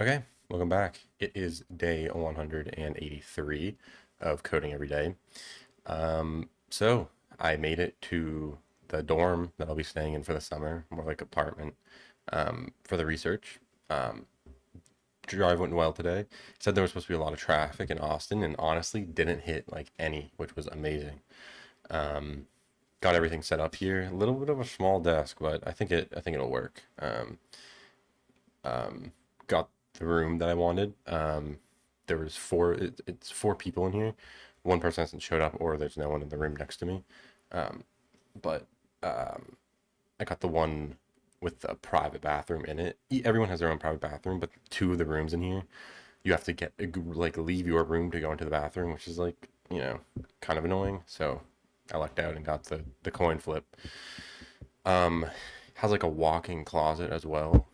Okay, welcome back. It is day 183 of coding every day. So I made it to the dorm that I'll be staying in for the summer, more like apartment, for the research. Um, Drive went well today. Said there was supposed to be a lot of traffic in Austin, and honestly, didn't hit like any, which was amazing. Got everything set up here. A little bit of a small desk, but I think it'll work. Got the room that I wanted. There was it's four people in here. One person hasn't showed up, or there's no one in the room next to me. But I got the one with a private bathroom in it. Everyone has their own private bathroom, but two of the rooms in here, you have to get like leave your room to go into the bathroom, which is like kind of annoying. So I lucked out and got the coin flip. Um, has like a walk-in closet as well.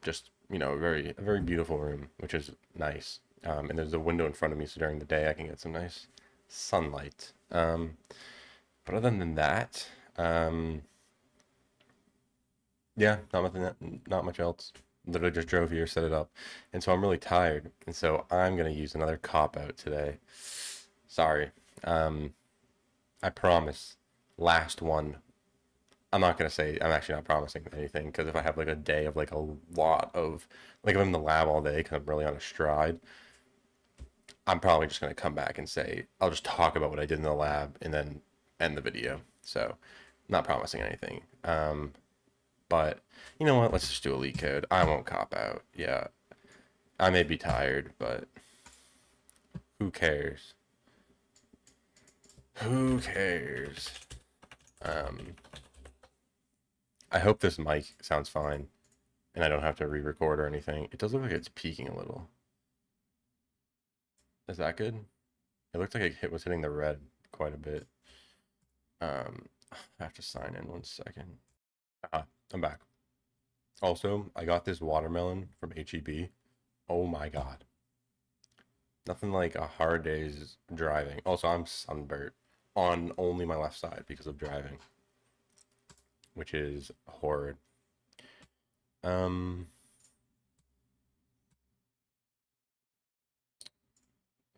Just a very beautiful room, which is nice. And there's a window in front of me, so during the day I can get some nice sunlight. But other than that, um, yeah, not much else. Literally just drove here, set it up, and so I'm really tired, and so I'm gonna use another cop out today. Sorry. Um, I promise. Last one. I'm not gonna say I'm actually not promising anything because if I have like a day of like a lot of like if I'm in the lab all day because I'm really on a stride, I'm probably just gonna come back and say I'll just talk about what I did in the lab and then end the video. So, not promising anything. But you know what? Let's just do a leak code. I won't cop out. Yeah, I may be tired, but who cares? Who cares? Um, I hope this mic sounds fine and I don't have to re-record or anything. It does look like it's peaking a little. Is that good? It looked like was hitting the red quite a bit. I have to sign in 1 second. I'm back. Also, I got this watermelon from HEB. Oh my god. Nothing like a hard day's driving. Also, I'm sunburnt on only my left side because of driving, which is horrid. Um,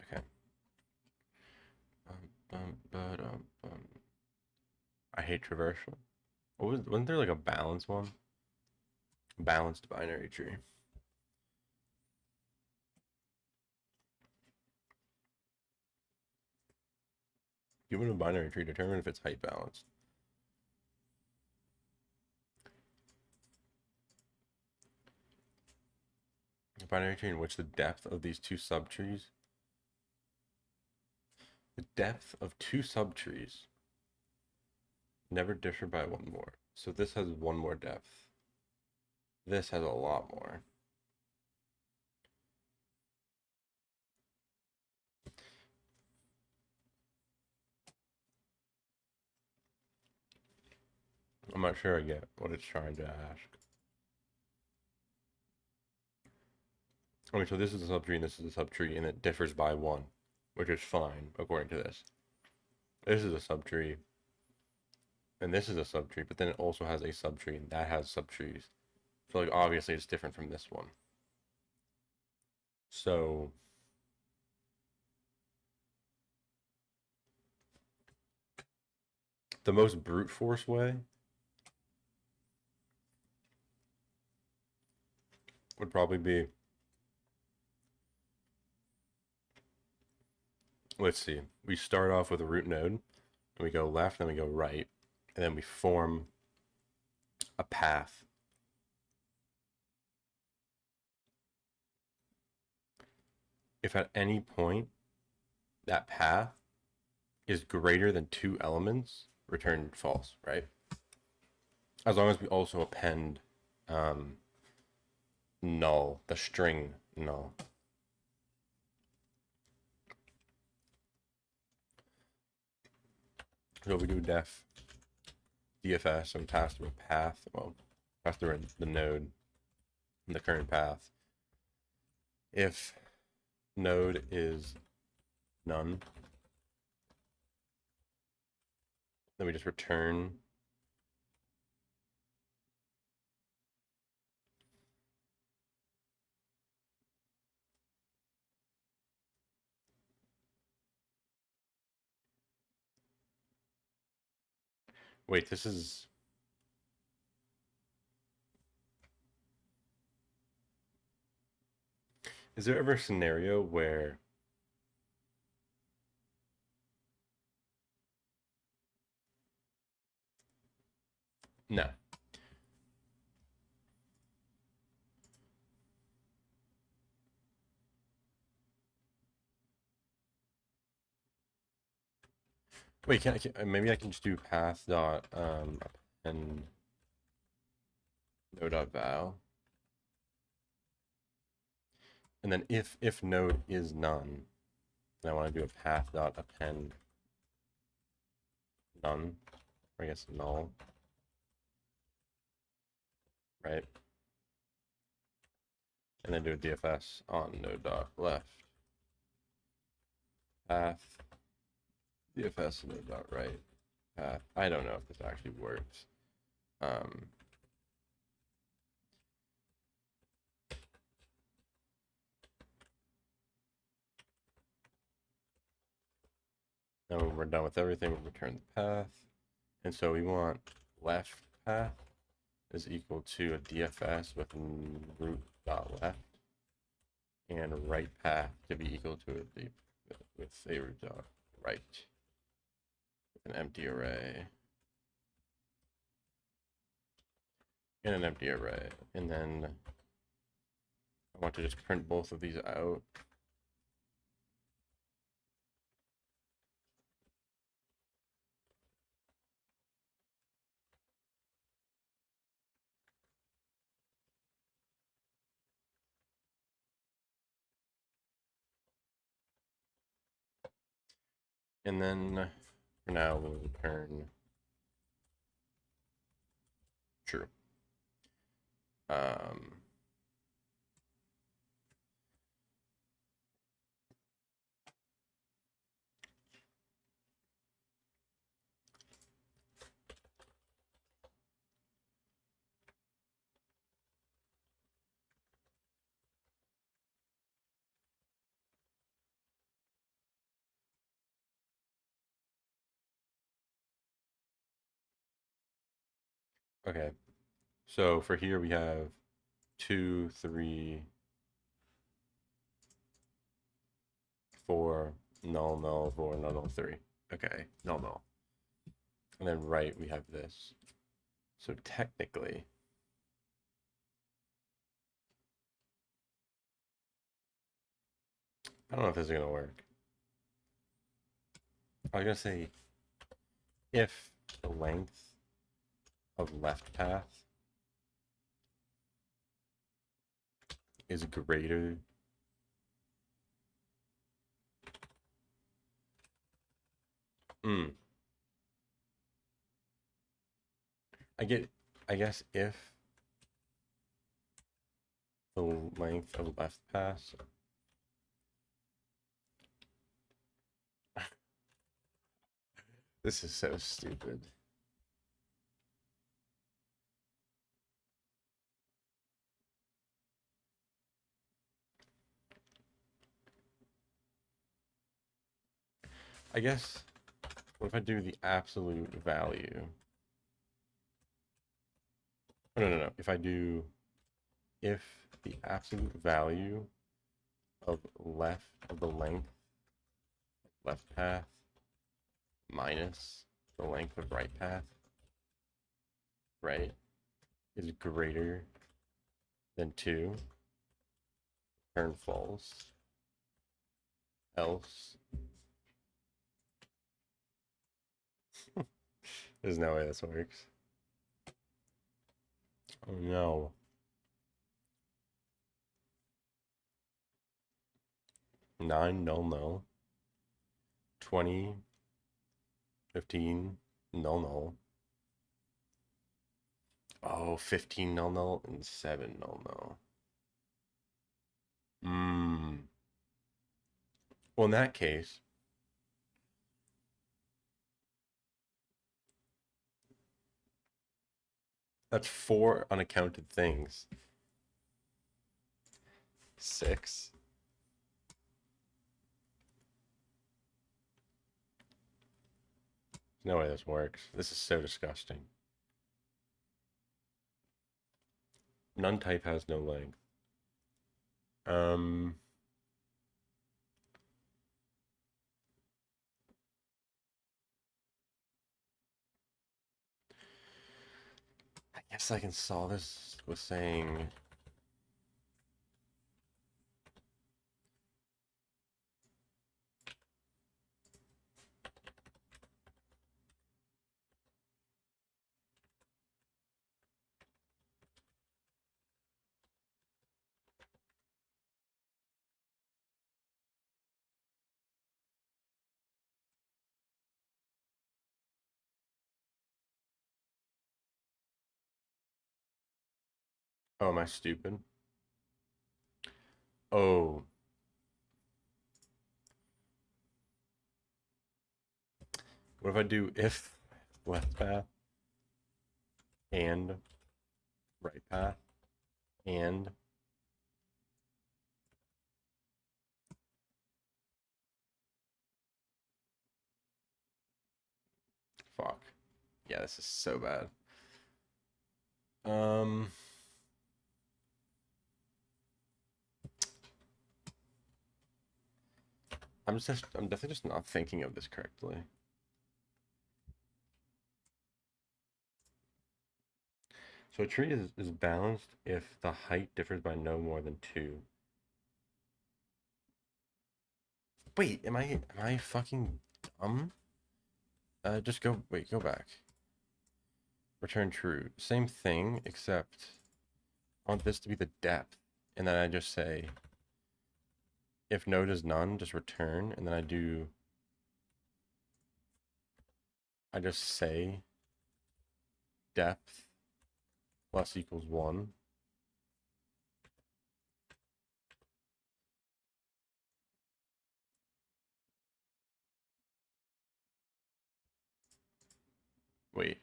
okay. I hate traversal. Wasn't there like a balanced one? Balanced binary tree. Given a binary tree, determine if it's height balanced. A binary tree in which the depth of these two subtrees, the depth of two subtrees never differ by one more. So this has one more depth. This has a lot more. I'm not sure I get what it's trying to ask. Okay, so this is a subtree and this is a subtree, and it differs by one, which is fine according to this. This is a subtree, and this is a subtree, but then it also has a subtree, and that has subtrees. So like obviously it's different from this one. So the most brute force way would probably be, let's see, we start off with a root node, and we go left, then we go right, and then we form a path. If at any point that path is greater than two elements, return false, right? As long as we also append um, null, the string null. So we do DFS and pass through a path, well, pass through the node and the current path. If node is none, then we just return Wait, this is... Is there ever a scenario where... No. Wait, maybe I can just do path dot append node dot val, and then if node is none, then I want to do a path dot append none, or I guess null, right? And then do a DFS on node dot left path DFS node dot right path. I don't know if this actually works. Now when we're done with everything, we'll return the path. And so we want left path is equal to a DFS with root dot left, and right path to be equal to with a root dot right, with an empty array, and an empty array. And then I want to just print both of these out. And then for now, we'll return true. Okay, so for here we have 2, 3, 4, null, null, 4, null, null, 3. Okay, null, null. And then right, we have this. So technically, I don't know if this is going to work. I was going to say if the length of left path is greater I guess if the length of left pass this is so stupid. I guess, what if I do the absolute value? Oh, no. If the absolute value of the length left path minus the length of right path, right, is greater than 2, return false. Else, there's no way this works. Oh no. Nine, null. 20, 15, null. Oh, 15, null, and 7, null. Well, in that case, that's 4 unaccounted things. 6. No way this works. This is so disgusting. None type has no length. Um, I guess I can solve this with saying, oh, am I stupid? Oh, what if I do if left path and right path and fuck. Yeah, this is so bad. Um, I'm definitely just not thinking of this correctly. So a tree is balanced if the height differs by no more than 2. Wait, am I fucking dumb? Just go back. Return true. Same thing, except I want this to be the depth. And then I just say, if node is none, just return. And then I just say depth plus equals 1. Wait,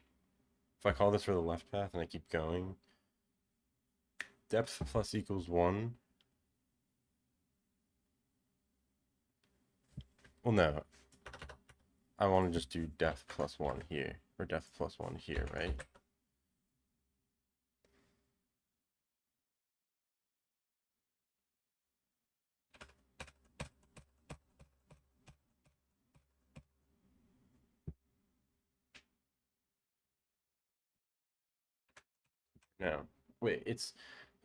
if I call this for the left path and I keep going, depth plus equals 1. Well, no, I want to just do depth plus 1 here, or depth plus 1 here, right? No, wait, it's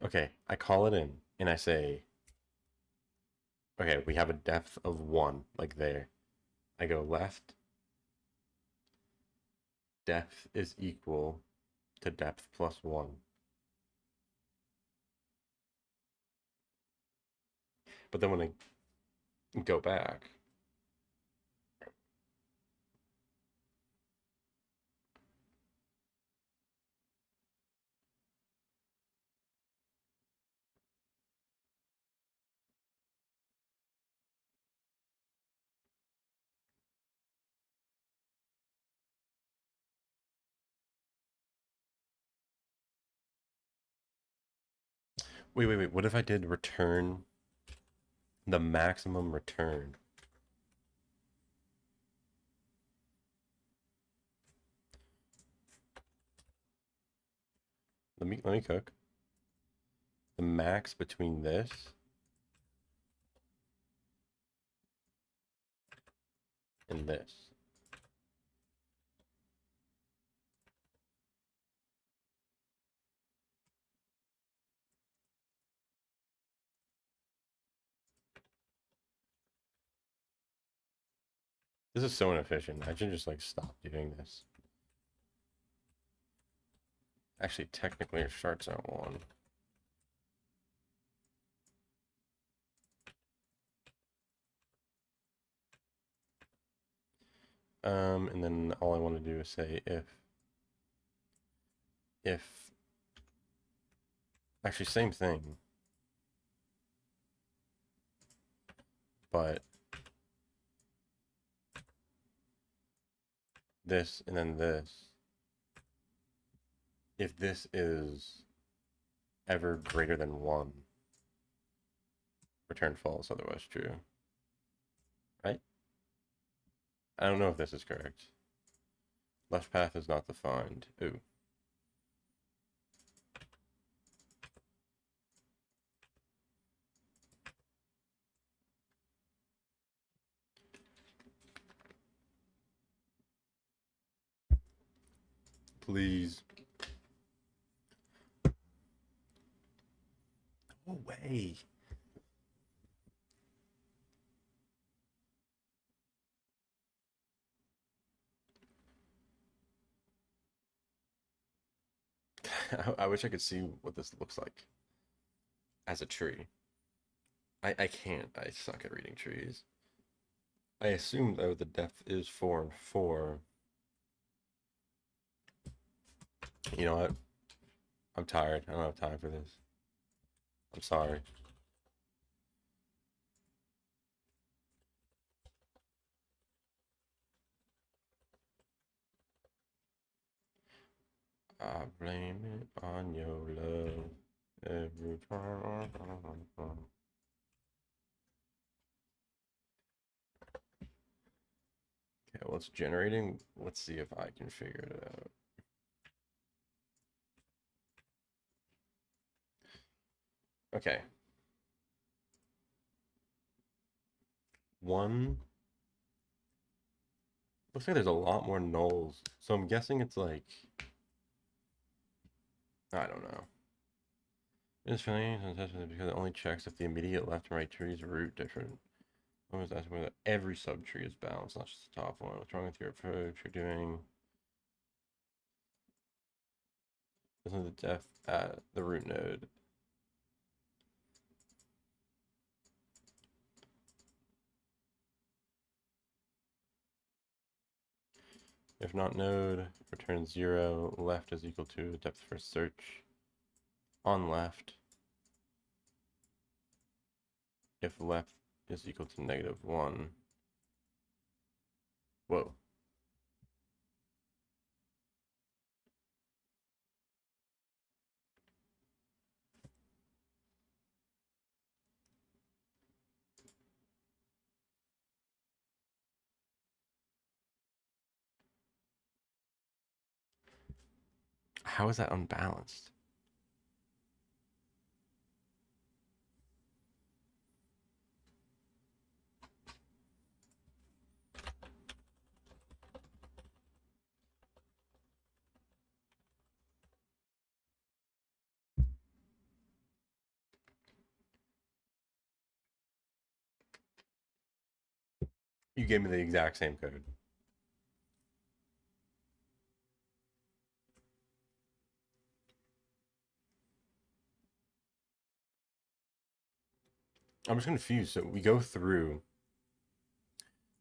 okay. I call it in and I say, okay, we have a depth of 1, like there. I go left, depth is equal to depth plus 1. But then when I go back, wait, what if I did return the maximum return? Let me cook. The max between this and this. This is so inefficient. I should just like stop doing this. Actually, technically it starts at 1. And then all I want to do is say if, actually same thing, but this and then this. If this is ever greater than 1, return false, otherwise true. Right? I don't know if this is correct. Left path is not defined. Ooh. Please. No way. I wish I could see what this looks like as a tree. I can't. I suck at reading trees. I assume though the depth is 4 and 4. You know what? I'm tired. I don't have time for this. I'm sorry. I blame it on your love every time. Okay, well, it's generating. Let's see if I can figure it out. Okay. One. Looks like there's a lot more nulls. So I'm guessing it's like, I don't know. It's funny because it only checks if the immediate left and right trees root different. I was asking whether every subtree is balanced, not just the top one. What's wrong with your approach? You're doing. Isn't the depth at the root node? If not node, return 0. Left is equal to depth first search. On left, if left is equal to -1. Whoa. How is that unbalanced? You gave me the exact same code. I'm just confused. So we go through,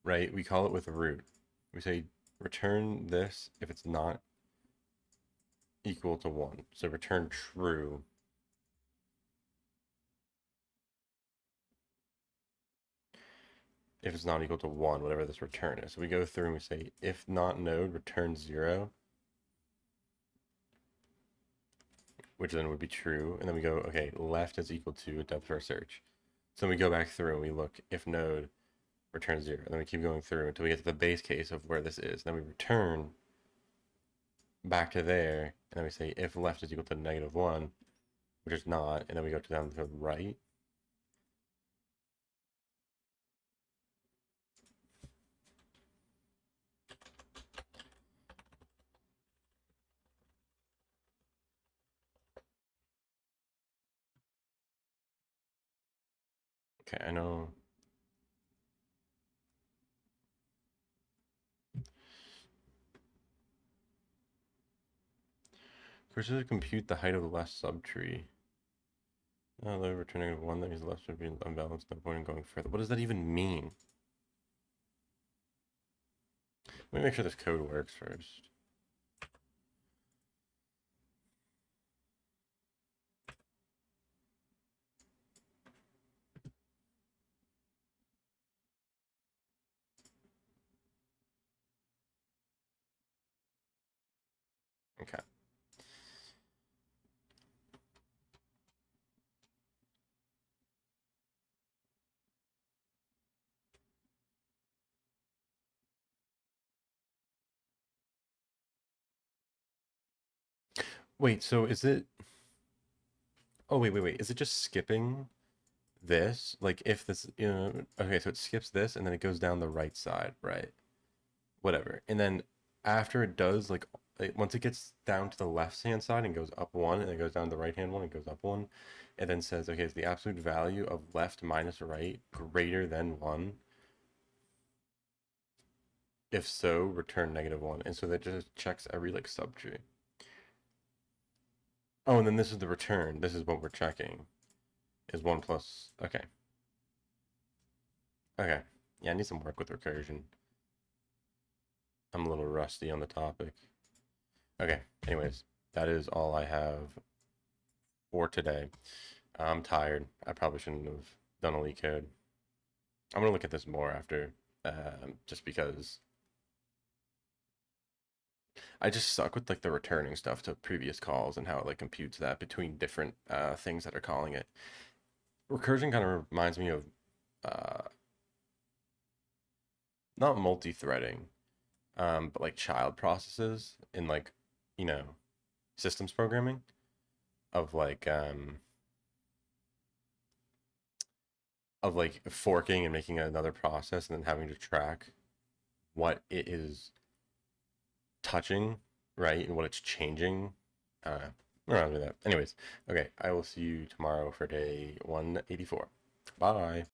right? We call it with a root. We say return this if it's not equal to 1. So return true. If it's not equal to 1, whatever this return is. So we go through and we say if not node, return 0, which then would be true. And then we go, okay, left is equal to depth first search. So we go back through and we look if node, return 0. And then we keep going through until we get to the base case of where this is. Then we return back to there, and then we say if left is equal to -1, which is not, and then we go down to the right. Okay, I know. First is to compute the height of the left subtree. Although returning -1, that means the left should be unbalanced, no point in going further. What does that even mean? Let me make sure this code works first. Okay. Wait, so is it? Oh, wait. Is it just skipping this? Like if this, okay, so it skips this and then it goes down the right side, right? Whatever. And then after it does, like, once it gets down to the left hand side and goes up one, and it goes down to the right hand one and goes up one, it then says, okay, is the absolute value of left minus right greater than one? If so, return -1. And so that just checks every like subtree. Oh, and then this is the return. This is what we're checking. Is one plus. Okay. Okay. Yeah, I need some work with recursion. I'm a little rusty on the topic. Okay. Anyways, that is all I have for today. I'm tired. I probably shouldn't have done a leetcode. I'm gonna look at this more after, just because I just suck with like the returning stuff to previous calls and how it like computes that between different things that are calling it. Recursion kind of reminds me of uh, not multi-threading, but like child processes in like, you know, systems programming of like forking and making another process and then having to track what it is touching, right, and what it's changing. Around with that. Anyways, okay, I will see you tomorrow for day 184. Bye.